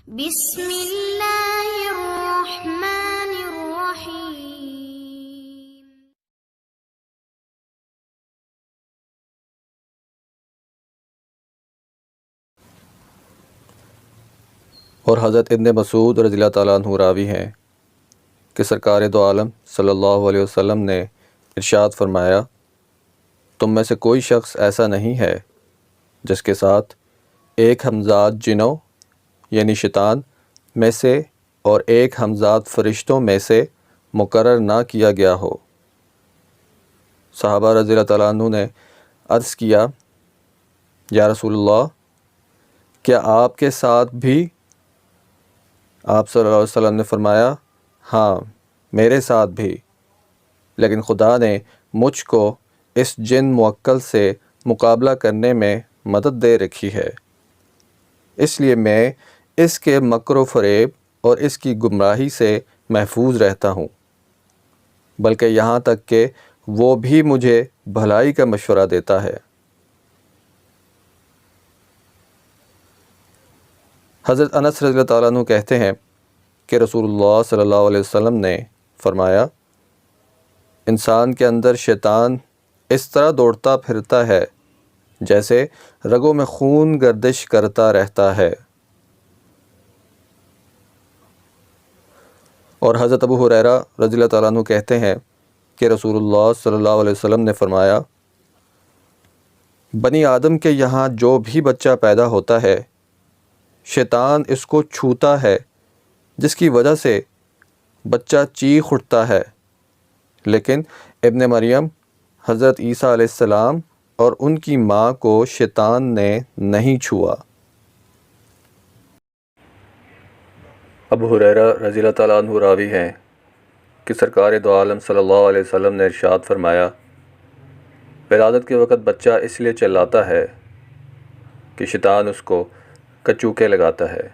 بسم اللہ الرحمن الرحیم۔ اور حضرت ابن مسعود رضی اللہ تعالیٰ عنہ راوی ہیں کہ سرکار دو عالم صلی اللہ علیہ وسلم نے ارشاد فرمایا، تم میں سے کوئی شخص ایسا نہیں ہے جس کے ساتھ ایک ہمزاد جنوں یعنی شیطان میں سے اور ایک ہمزاد فرشتوں میں سے مقرر نہ کیا گیا ہو۔ صحابہ رضی اللہ تعالیٰ عنہ نے عرض کیا، یا رسول اللہ، کیا آپ کے ساتھ بھی؟ آپ صلی اللہ علیہ وسلم نے فرمایا، ہاں میرے ساتھ بھی، لیکن خدا نے مجھ کو اس جن موکل سے مقابلہ کرنے میں مدد دے رکھی ہے، اس لیے میں اس کے مکر و فریب اور اس کی گمراہی سے محفوظ رہتا ہوں، بلکہ یہاں تک کہ وہ بھی مجھے بھلائی کا مشورہ دیتا ہے۔ حضرت انس رضی اللہ تعالیٰ عنہ کہتے ہیں کہ رسول اللہ صلی اللہ علیہ وسلم نے فرمایا، انسان کے اندر شیطان اس طرح دوڑتا پھرتا ہے جیسے رگوں میں خون گردش کرتا رہتا ہے۔ اور حضرت ابو ہریرہ رضی اللہ تعالیٰ عنہ کہتے ہیں کہ رسول اللہ صلی اللہ علیہ وسلم نے فرمایا، بنی آدم کے یہاں جو بھی بچہ پیدا ہوتا ہے شیطان اس کو چھوتا ہے، جس کی وجہ سے بچہ چیخ اٹھتا ہے، لیکن ابن مریم حضرت عیسیٰ علیہ السلام اور ان کی ماں کو شیطان نے نہیں چھوا۔ ابو ہریرہ رضی اللہ تعالیٰ عنہ راوی ہیں کہ سرکار دو عالم صلی اللہ علیہ وسلم نے ارشاد فرمایا، ولادت کے وقت بچہ اس لیے چلاتا ہے کہ شیطان اس کو کچوکے لگاتا ہے۔